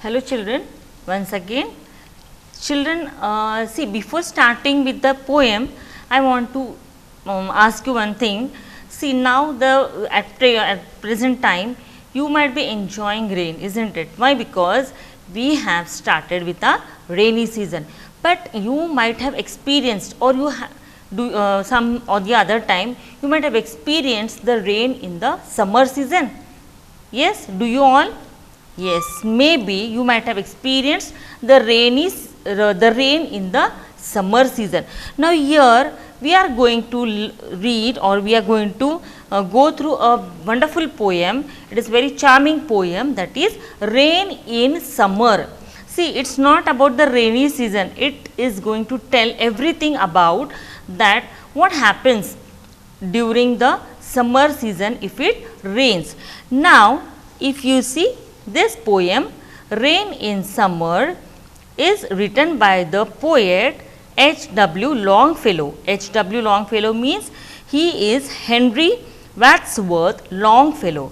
Hello children, once again. Children, see, before starting with the poem, I want to ask you one thing. See, now at present time, you might be enjoying rain, isn't it? Why? Because we have started with a rainy season, but you might have experienced, or you do some or the other time, you might have experienced the rain in the summer season. Yes, do you all? Yes, maybe you might have experienced the rain in the summer season. Now here we are going to read, or we are going to go through a wonderful poem. It is very charming poem, that is Rain in Summer. See, it is not about the rainy season, it is going to tell everything about that what happens during the summer season if it rains. Now, if you see this poem, Rain in Summer, is written by the poet H.W. Longfellow. H.W. Longfellow means he is Henry Wadsworth Longfellow.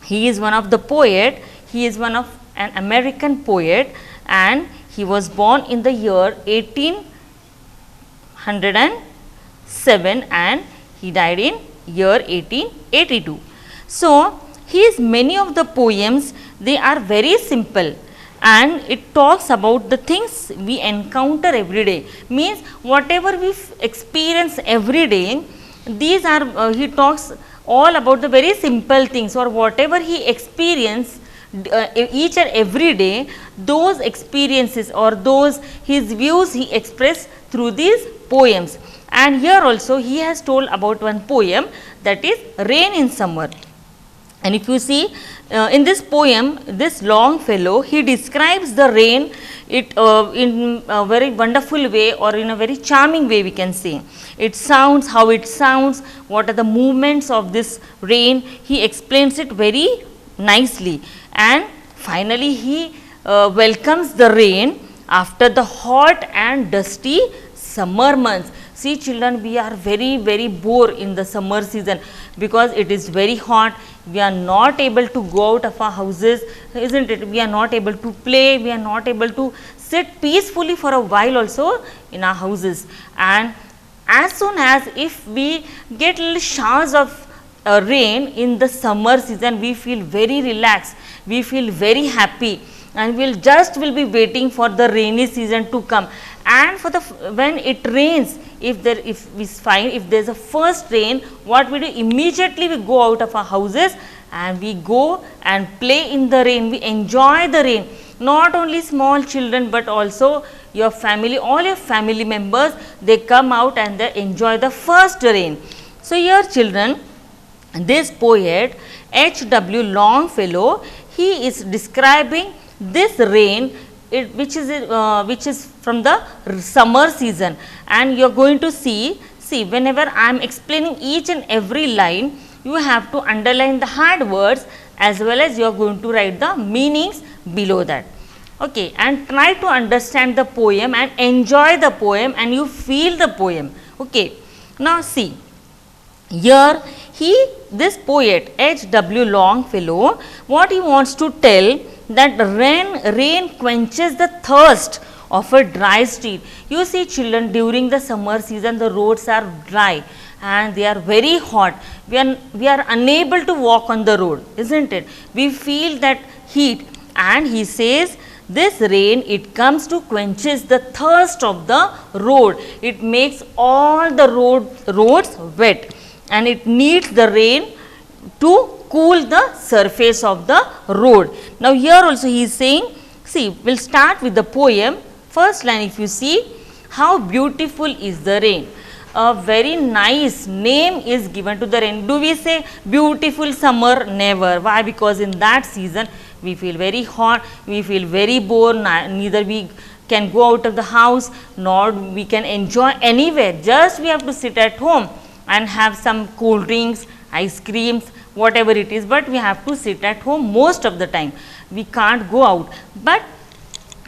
He is one of the poet, he is one of an American poet, and he was born in the year 1807 and he died in year 1882. So, his many of the poems, they are very simple, and it talks about the things we encounter every day, means whatever we experience every day, these are he talks all about the very simple things, or whatever he experience each and every day, those experiences or those his views he expressed through these poems. And here also he has told about one poem, that is Rain in Summer. And if you see in this poem, this Longfellow, he describes the rain in a very wonderful way, or in a very charming way, we can say. It sounds, how it sounds, what are the movements of this rain, he explains it very nicely. And finally, he welcomes the rain after the hot and dusty summer months. See children, we are very bored in the summer season because it is very hot. We are not able to go out of our houses, isn't it? We are not able to play, we are not able to sit peacefully for a while also in our houses. And as soon as if we get little showers of rain in the summer season, we feel very relaxed, we feel very happy, and will be waiting for the rainy season to come. And for the when it rains, if there is a first rain, what we do, immediately we go out of our houses and we go and play in the rain, we enjoy the rain. Not only small children, but also your family, all your family members, they come out and they enjoy the first rain. So here children, this poet H.W. Longfellow, he is describing this rain, which is from the summer season. And you are going to see whenever I am explaining each and every line, you have to underline the hard words, as well as you are going to write the meanings below that. Okay, and try to understand the poem and enjoy the poem, and you feel the poem. Okay, now see, here this poet H.W. Longfellow, what he wants to tell, that rain quenches the thirst of a dry street. You see children, during the summer season the roads are dry and they are very hot. We are unable to walk on the road, isn't it? We feel that heat, and he says this rain, it comes to quenches the thirst of the road. It makes all the roads wet, and it needs the rain to cool the surface of the road. Now here also he is saying, see, we will start with the poem. First line, if you see, how beautiful is the rain. A very nice name is given to the rain. Do we say beautiful summer? Never. Why? Because in that season we feel very hot, we feel very bored, neither we can go out of the house, nor we can enjoy anywhere. Just we have to sit at home and have some cool drinks, ice creams, whatever it is, but we have to sit at home most of the time. We can't go out. But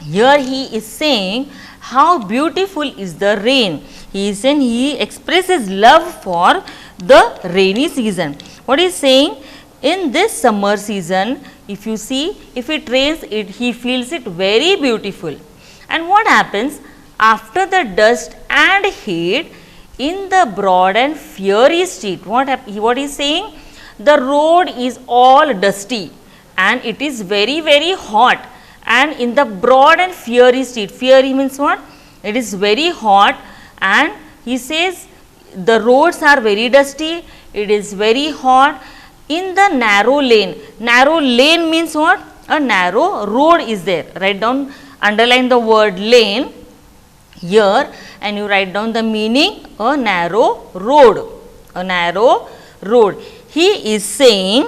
here he is saying how beautiful is the rain. He is saying, he expresses love for the rainy season. What he is saying, in this summer season, if you see, if it rains, he feels it very beautiful. And what happens after the dust and heat in the broad and fiery street? What he is saying? The road is all dusty and it is very, very hot. And in the broad and fiery street, fiery means what? It is very hot, and he says the roads are very dusty, it is very hot. In the narrow lane means what? A narrow road is there. Write down, underline the word lane here, and you write down the meaning, a narrow road, a narrow road. He is saying,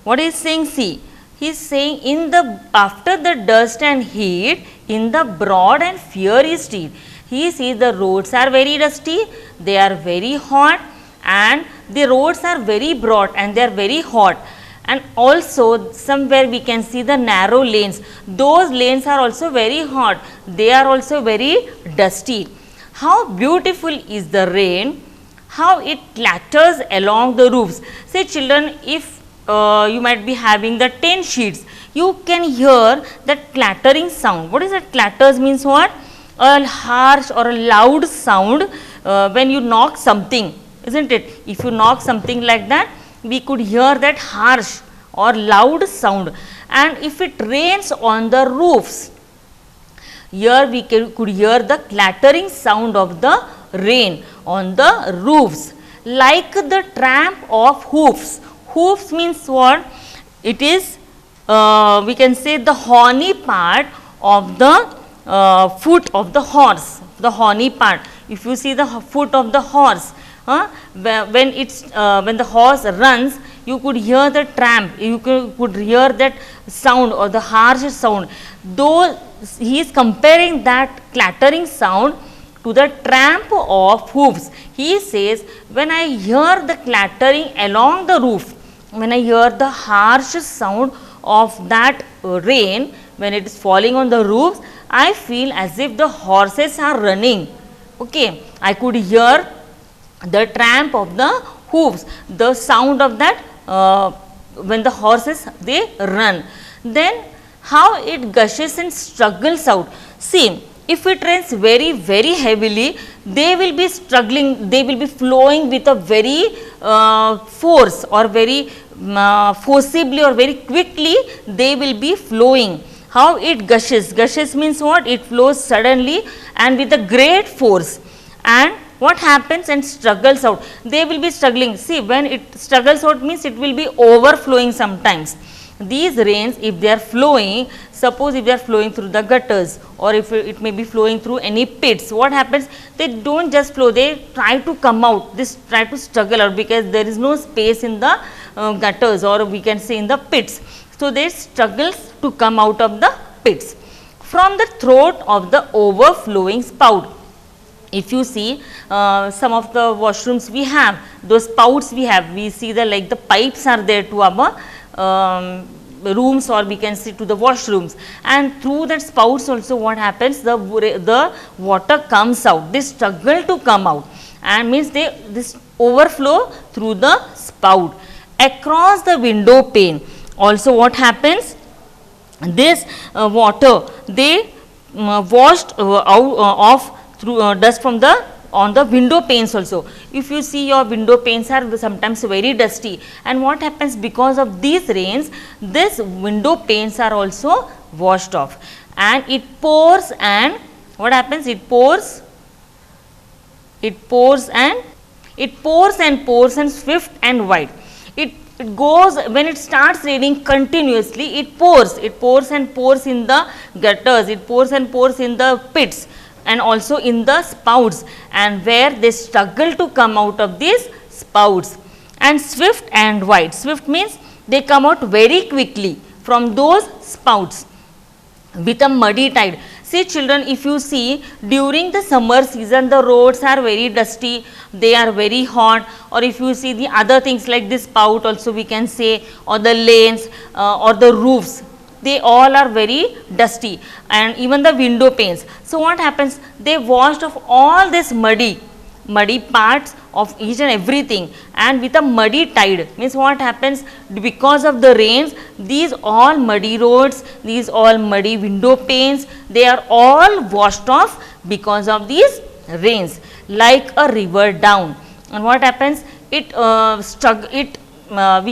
what is saying? See, he is saying in the, after the dust and heat in the broad and fiery street, he sees the roads are very dusty, they are very hot, and the roads are very broad and they are very hot. And also somewhere we can see the narrow lanes, those lanes are also very hot, they are also very dusty. How beautiful is the rain, how it clatters along the roofs. Say children, if you might be having the 10 sheets, you can hear that clattering sound. What is that? Clatters means what? A harsh or a loud sound when you knock something, isn't it? If you knock something like that, we could hear that harsh or loud sound. And if it rains on the roofs, here we could hear the clattering sound of the rain on the roofs, like the tramp of hoofs. Hoofs means what? It is, we can say, the horny part of the foot of the horse, the horny part. If you see the foot of the horse, when the horse runs, you could hear the tramp, you could hear that sound or the harsh sound. Though he is comparing that clattering sound to the tramp of hoofs. He says, when I hear the clattering along the roof, when I hear the harsh sound of that rain, when it is falling on the roofs, I feel as if the horses are running. Okay, I could hear the tramp of the hoofs, the sound of that when the horses they run. Then how it gushes and struggles out. See, if it rains very, very heavily, they will be struggling, they will be flowing with a very force or very forcibly or very quickly they will be flowing. How it gushes? Gushes means what? It flows suddenly and with a great force. And what happens? And struggles out. They will be struggling. See, when it struggles out means it will be overflowing sometimes. These rains, if they are flowing, suppose if they are flowing through the gutters or if it may be flowing through any pits, what happens? They don't just flow, they try to come out, they try to struggle out because there is no space in the gutters or we can say in the pits. So, they struggles to come out of the pits. From the throat of the overflowing spout. If you see some of the washrooms we have, those spouts we have, we see the like the pipes are there to our rooms or we can say to the washrooms, and through that spouts also what happens, the water comes out, they struggle to come out and means this overflow through the spout. Across the window pane also what happens, this water they washed off through dust from the on the window panes also. If you see your window panes are sometimes very dusty, and what happens because of these rains, this window panes are also washed off, and it pours, and what happens, it pours and swift and wide. It goes, when it starts raining continuously, it pours and pours in the gutters, it pours and pours in the pits and also in the spouts, and where they struggle to come out of these spouts. And swift and wide, swift means they come out very quickly from those spouts with a muddy tide. See children, if you see during the summer season the roads are very dusty, they are very hot, or if you see the other things like this spout also we can say, or the lanes or the roofs, they all are very dusty, and even the window panes. So what happens, they washed off all this muddy muddy parts of each and everything, and with a muddy tide means what happens, because of the rains, these all muddy roads, these all muddy window panes, they are all washed off because of these rains like a river down. And what happens, we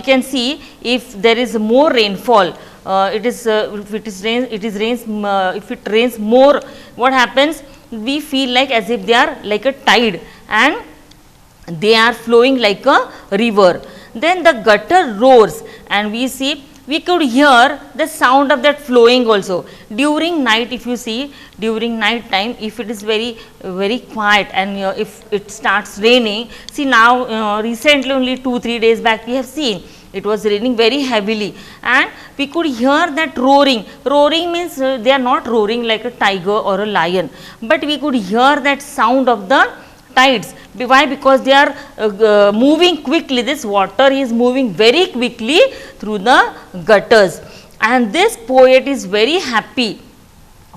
can see if there is more rainfall, if it rains more, what happens, we feel like as if they are like a tide and they are flowing like a river. Then the gutter roars, and we could hear the sound of that flowing also. During night, if you see, during night time, if it is very quiet and if it starts raining, see now recently only 2-3 days back we have seen it was raining very heavily, and we could hear that roaring. Roaring means they are not roaring like a tiger or a lion, but we could hear that sound of the tides. Why? Because they are moving quickly. This water is moving very quickly through the gutters, and this poet is very happy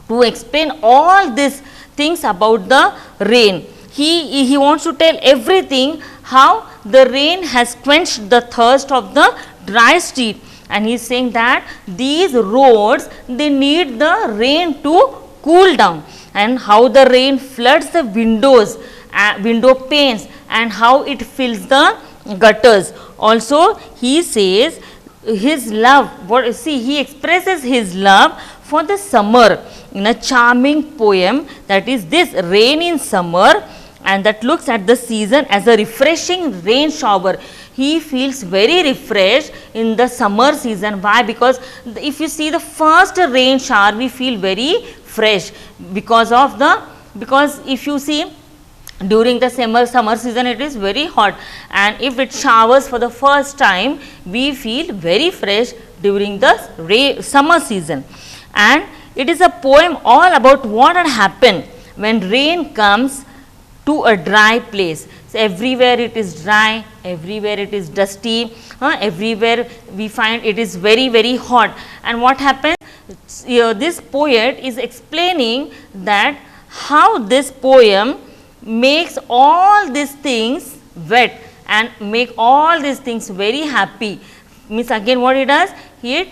to explain all these things about the rain. He wants to tell everything, how the rain has quenched the thirst of the dry street, and he is saying that these roads, they need the rain to cool down, and how the rain floods the window panes and how it fills the gutters. Also he says his love, he expresses his love for the summer in a charming poem, that is this Rain in Summer, and that looks at the season as a refreshing rain shower. He feels very refreshed in the summer season. Why? Because if you see the first rain shower, we feel very fresh because if you see during the summer season it is very hot, and if it showers for the first time, we feel very fresh during the summer season. And it is a poem all about what had happened when rain comes to a dry place. So everywhere it is dry, everywhere it is dusty, everywhere we find it is very hot. And what happens, this poet is explaining that how this poem makes all these things wet and make all these things very happy. Means again what it does, it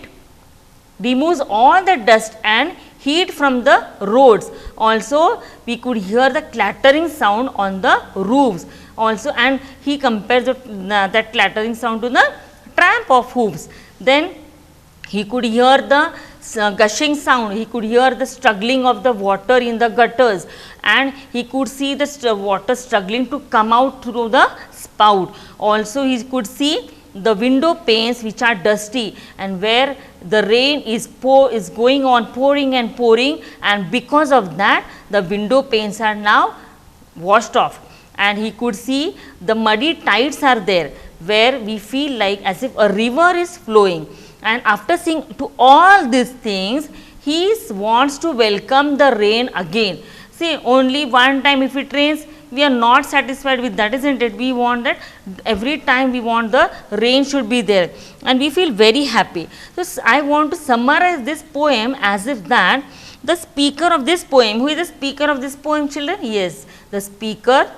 removes all the dust and heat from the roads. Also we could hear the clattering sound on the roofs also, and he compares that clattering sound to the tramp of hooves. Then he could hear the gushing sound, he could hear the struggling of the water in the gutters, and he could see the water struggling to come out through the spout. Also he could see the window panes which are dusty, and where the rain is going on pouring, and because of that the window panes are now washed off. And he could see the muddy tides are there, where we feel like as if a river is flowing. And after seeing to all these things, he wants to welcome the rain again. See, only one time if it rains, we are not satisfied with that, isn't it? We want that every time we want the rain should be there, and we feel very happy. So I want to summarize this poem as if that the speaker of this poem, who is the speaker of this poem, children? Yes, the speaker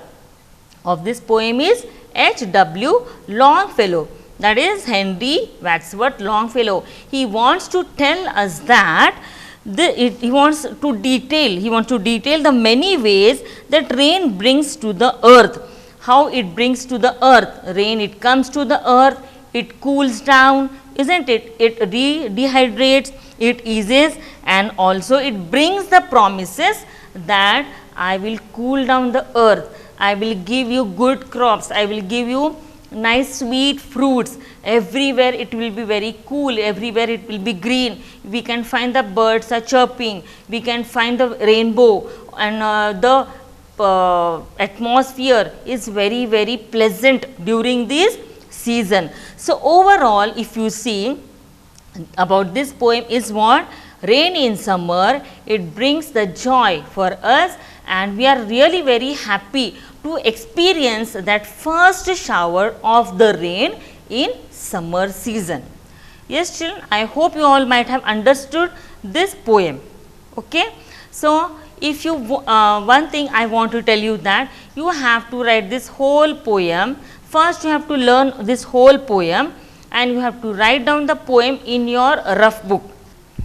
of this poem is H.W. Longfellow, that is Henry Wadsworth Longfellow. He wants to tell us that he wants to detail the many ways that rain brings to the earth. How it brings to the earth, rain, it comes to the earth, it cools down, isn't it? It dehydrates, it eases, and also it brings the promises that I will cool down the earth, I will give you good crops, I will give you nice sweet fruits. Everywhere it will be very cool, everywhere it will be green. We can find the birds are chirping, we can find the rainbow, and the atmosphere is very pleasant during this season. So overall, if you see about this poem is what? Rain in summer, it brings the joy for us, and we are really very happy to experience that first shower of the rain in summer season. Yes children, I hope you all might have understood this poem. Okay. So if you one thing I want to tell you that you have to write this whole poem. First you have to learn this whole poem and you have to write down the poem in your rough book.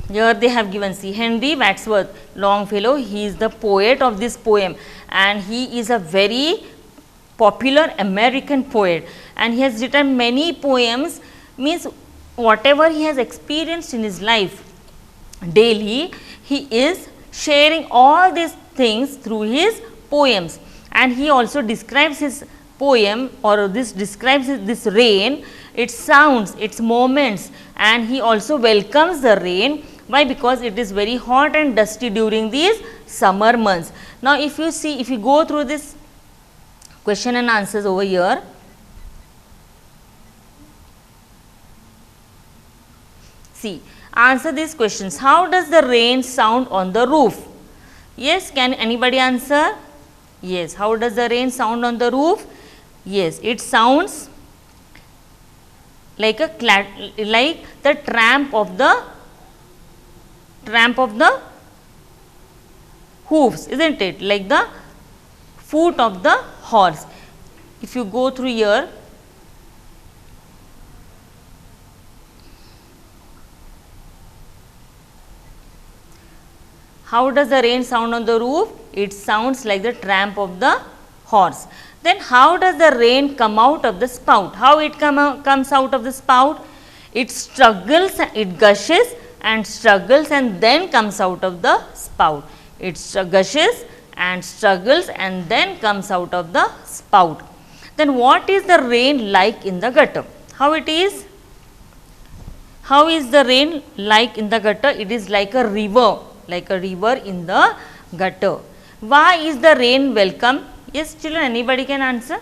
Here they have given, see, Henry Wadsworth Longfellow, he is the poet of this poem and he is a very popular American poet and he has written many poems, means whatever he has experienced in his life daily, he is sharing all these things through his poems. And he also describes his poem, or this describes this rain, its sounds, its moments, and he also welcomes the rain. Why? Because it is very hot and dusty during these summer months. Now, if you see, if you go through this question and answers over here, see, answer these questions. How does the rain sound on the roof? Yes, can anybody answer? Yes, how does the rain sound on the roof? Yes, it sounds like a like the tramp of the hoofs, isn't it? Like the foot of the horse. If you go through here, how does the rain sound on the roof? It sounds like the tramp of the horse. Then how does the rain come out of the spout? How it comes out of the spout? It struggles, it gushes and struggles and then comes out of the spout. It gushes and struggles and then comes out of the spout. Then what is the rain like in the gutter? How it is? How is the rain like in the gutter? It is like a river in the gutter. Why is the rain welcome? Yes, children, anybody can answer?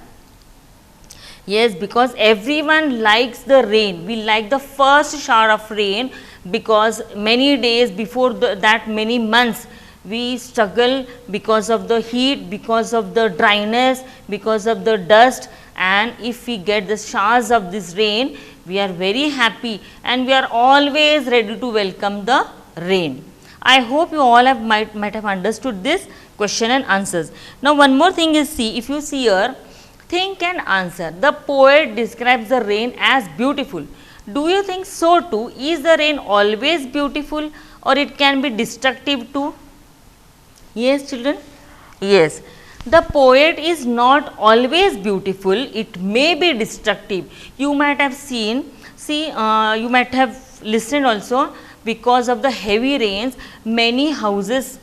Yes, because everyone likes the rain. We like the first shower of rain because many days before that, many months, we struggle because of the heat, because of the dryness, because of the dust, and if we get the showers of this rain, we are very happy and we are always ready to welcome the rain. I hope you all might have understood this question and answers. Now, one more thing is, see, if you see here, think and answer. The poet describes the rain as beautiful. Do you think so too? Is the rain always beautiful or it can be destructive too? Yes, children? Yes. The poet is not always beautiful, it may be destructive. You might have seen, you might have listened also, because of the heavy rains, many houses,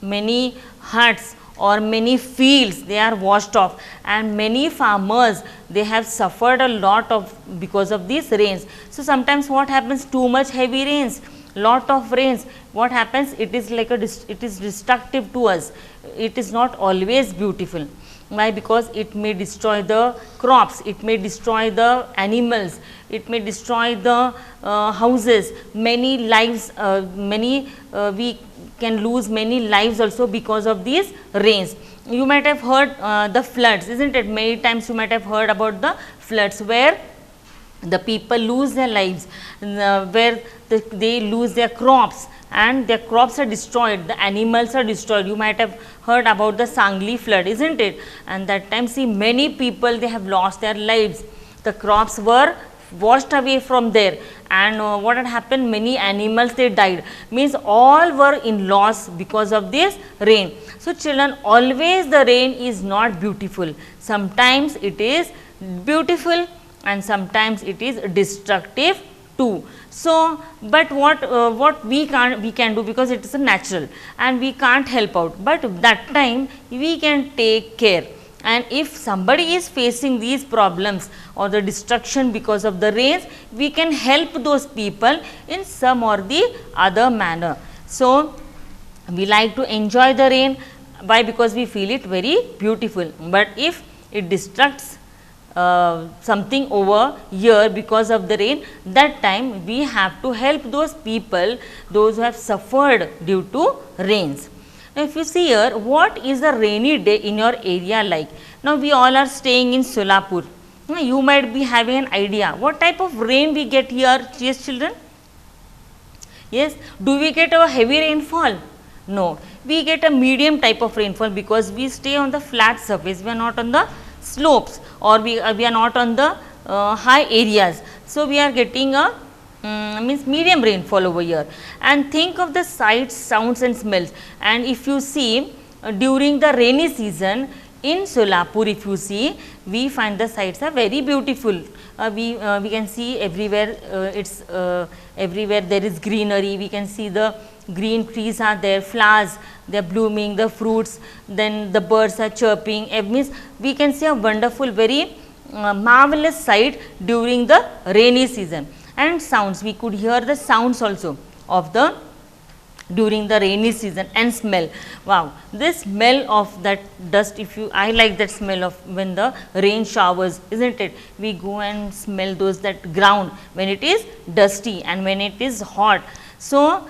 many huts or many fields, they are washed off, and many farmers, they have suffered a lot of because of these rains. So, sometimes what happens, too much heavy rains, lot of rains, what happens, it is like it is destructive to us, it is not always beautiful. Why? Because it may destroy the crops, it may destroy the animals, it may destroy the houses, many lives, we can lose many lives also because of these rains. You might have heard the floods, isn't it? Many times you might have heard about the floods where the people lose their lives, where they lose their crops and their crops are destroyed, the animals are destroyed. You might have heard about the Sangli flood, isn't it? And that time, see, many people, they have lost their lives. The crops were washed away from there, and what had happened, many animals, they died, means all were in loss because of this rain. So, children, always the rain is not beautiful. Sometimes it is beautiful and sometimes it is destructive too. So, but what we can do, because it is a natural and we can't help out, but that time we can take care. And if somebody is facing these problems or the destruction because of the rains, we can help those people in some or the other manner. So, we like to enjoy the rain. Why? Because we feel it very beautiful. But if it destructs something over here because of the rain, that time we have to help those people, those who have suffered due to rains. Now, if you see here, what is a rainy day in your area like? Now, we all are staying in Solapur. Now, you might be having an idea what type of rain we get here. Yes, children? Yes, do we get a heavy rainfall? No, we get a medium type of rainfall because we stay on the flat surface, we are not on the slopes, or we are not on the high areas. So, we are getting a means medium rainfall over here. And think of the sights, sounds and smells. And if you see during the rainy season in Solapur, if you see, we find the sights are very beautiful. We can see everywhere, everywhere there is greenery. We can see the green trees are there, flowers they are blooming, the fruits, then the birds are chirping. It means we can see a wonderful, very marvelous sight during the rainy season. And sounds, we could hear the sounds also of the during the rainy season. And smell, wow, this smell of that dust, if you, I like that smell of when the rain showers, isn't it? We go and smell those, that ground when it is dusty and when it is hot. So,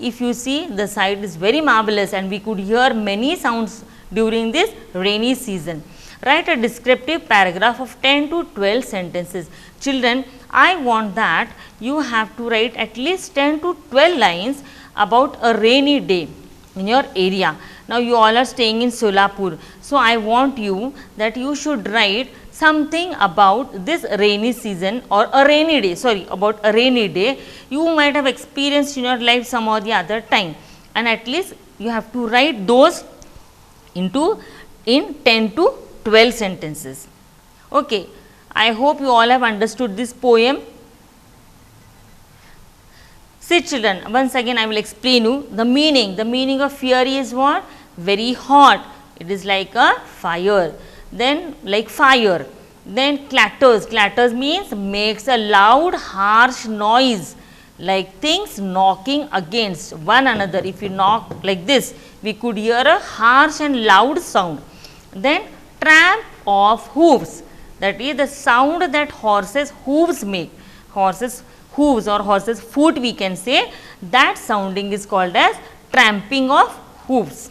if you see, the sight is very marvelous and we could hear many sounds during this rainy season. Write a descriptive paragraph of 10 to 12 sentences. Children, I want that you have to write at least 10 to 12 lines about a rainy day in your area. Now, you all are staying in Solapur. So, I want you that you should write something about this rainy season or a rainy day, sorry, about a rainy day you might have experienced in your life some or the other time, and at least you have to write those in 10 to 12 sentences. Okay. I hope you all have understood this poem. See children, once again I will explain you the meaning. The meaning of fury is what? Very hot. It is like a fire. Then like fire. Then clatters. Clatters means makes a loud harsh noise, like things knocking against one another. If you knock like this, we could hear a harsh and loud sound. Then tramp of hooves. That is the sound that horses hooves make. Horses hooves or horses foot, we can say, that sounding is called as tramping of hooves.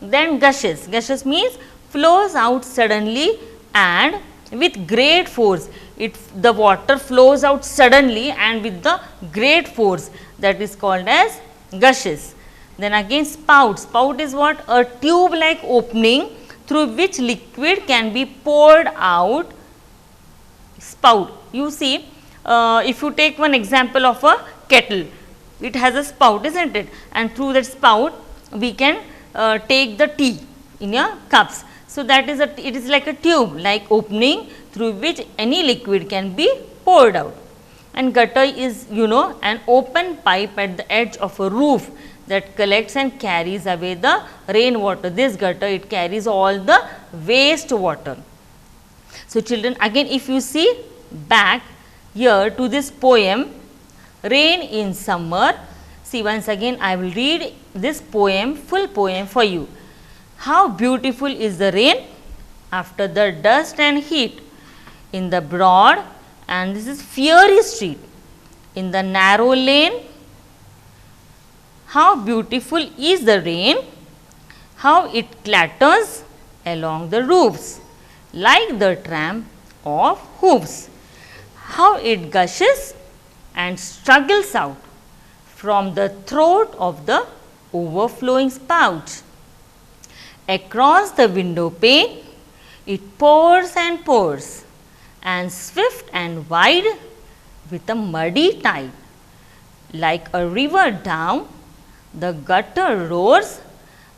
Then gushes. Gushes means flows out suddenly and with great force. The water flows out suddenly and with the great force, that is called as gushes. Then again spout. Spout is what? A tube like opening through which liquid can be poured out. Spout. You see, if you take one example of a kettle, it has a spout, isn't it? And through that spout, we can take the tea in your cups. So, that is it is like a tube like opening through which any liquid can be poured out. And gutter is, you know, an open pipe at the edge of a roof that collects and carries away the rainwater. This gutter, it carries all the waste water. So, children, again if you see back here to this poem, Rain in Summer, see once again I will read this poem, full poem for you. How beautiful is the rain after the dust and heat, in the broad, and this is fiery street, in the narrow lane. How beautiful is the rain, how it clatters along the roofs like the tramp of hooves, how it gushes and struggles out from the throat of the overflowing spout. Across the window pane it pours and pours, and swift and wide with a muddy tide, like a river down the gutter roars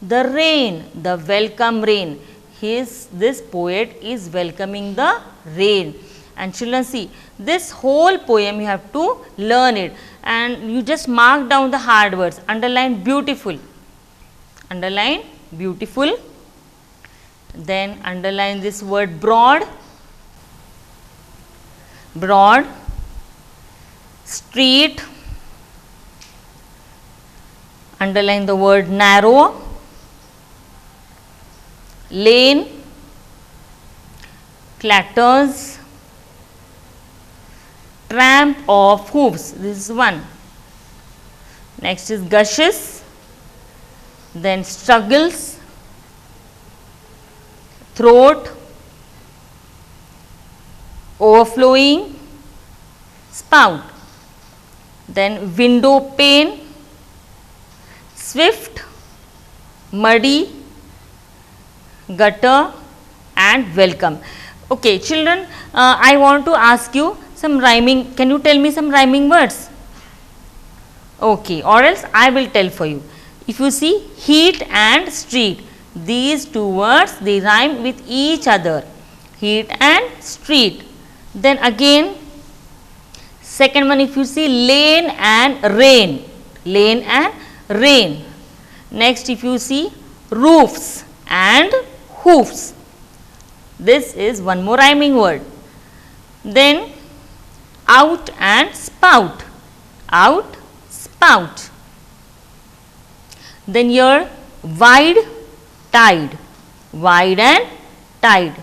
the rain, the welcome rain. This poet is welcoming the rain. And children, see, this whole poem you have to learn it, and you just mark down the hard words, underline beautiful, underline beautiful, then underline this word broad, broad, street, underline the word narrow, lane, clatters, tramp of hooves, this is one. Next is gushes, then struggles, throat, overflowing, spout, then window pane, swift, muddy, gutter and welcome. Okay children, I want to ask you some rhyming, can you tell me some rhyming words? Okay, or else I will tell for you. If you see heat and street, these two words they rhyme with each other, heat and street. Then again second one, if you see lane and rain, lane and rain. Next if you see roofs and hoofs, this is one more rhyming word. Then out and spout, out, spout. Then here wide, tide, wide and tide.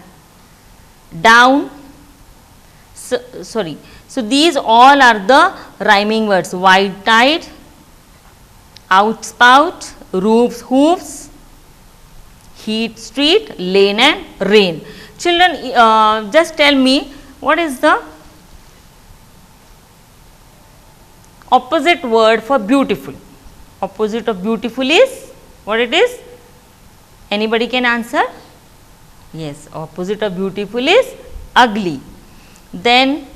Down, sorry, so these all are the rhyming words, wide tide, out spout, roofs, hoofs, heat, street, lane and rain. Children, just tell me what is the opposite word for beautiful? Opposite of beautiful is what it is? Anybody can answer? Yes, opposite of beautiful is ugly. Then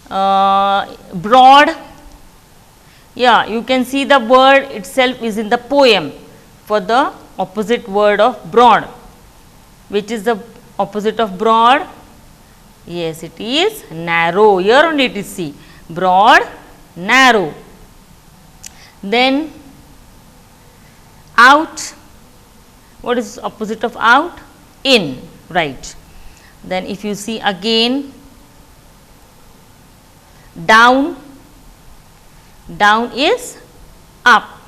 broad, yeah, you can see the word itself is in the poem for the opposite word of broad. Which is the opposite of broad? Yes, it is narrow. Here only it is see, broad, narrow. Then out, what is opposite of out? In, right. Then if you see again down, down is up,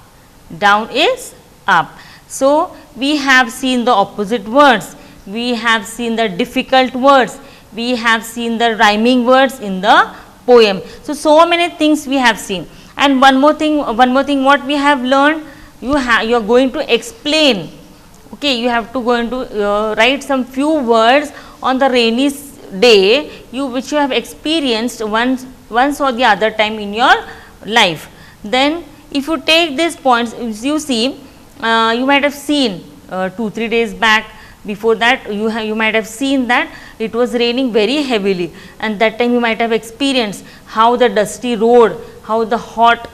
down is up. So we have seen the opposite words, we have seen the difficult words, we have seen the rhyming words in the poem. So many things we have seen. And one more thing what we have learned, you are going to explain. Okay, you have to go into write some few words on the rainy day which you have experienced once or the other time in your life. Then if you take these points, you see you might have seen 2-3 days back, before that you might have seen that it was raining very heavily, and that time you might have experienced how the dusty road, how the hot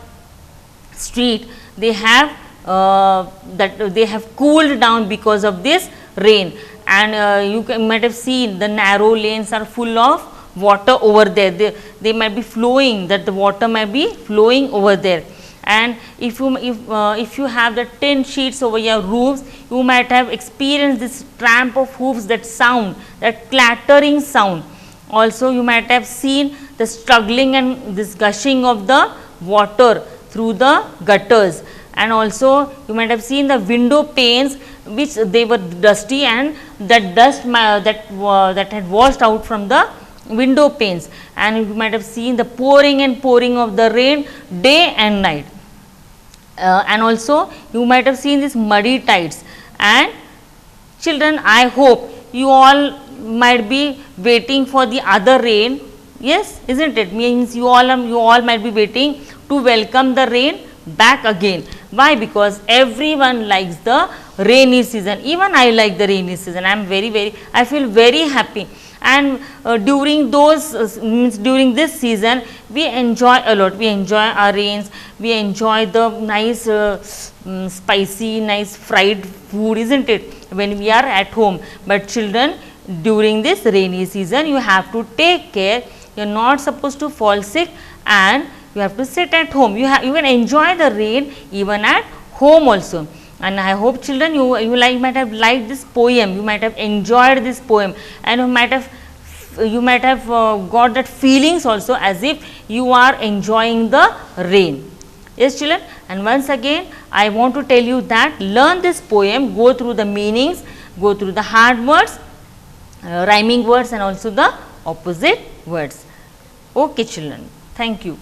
street, they have they have cooled down because of this rain. And you might have seen the narrow lanes are full of water over there, they might be flowing, that the water might be flowing over there. And if you have the tin sheets over your roofs, you might have experienced this tramp of hoofs, that sound, that clattering sound. Also you might have seen the struggling and this gushing of the water through the gutters. And also you might have seen the window panes which they were dusty, and that dust that had washed out from the window panes. And you might have seen the pouring and pouring of the rain day and night. And also you might have seen these muddy tides. And children, I hope you all might be waiting for the other rain. Yes, isn't it? Means you all might be waiting to welcome the rain back again. Why? Because everyone likes the rainy season. Even I like the rainy season. I feel very happy. And during during this season we enjoy a lot. We enjoy our rains, we enjoy the nice spicy, nice fried food, isn't it, when we are at home. But children, during this rainy season you have to take care. You are not supposed to fall sick, and you have to sit at home. You can enjoy the rain even at home also. And I hope children you might have liked this poem, you might have enjoyed this poem, and you might have got that feelings also as if you are enjoying the rain. Yes children, and once again I want to tell you that learn this poem, go through the meanings, go through the hard words, rhyming words, and also the opposite words. Okay children, thank you.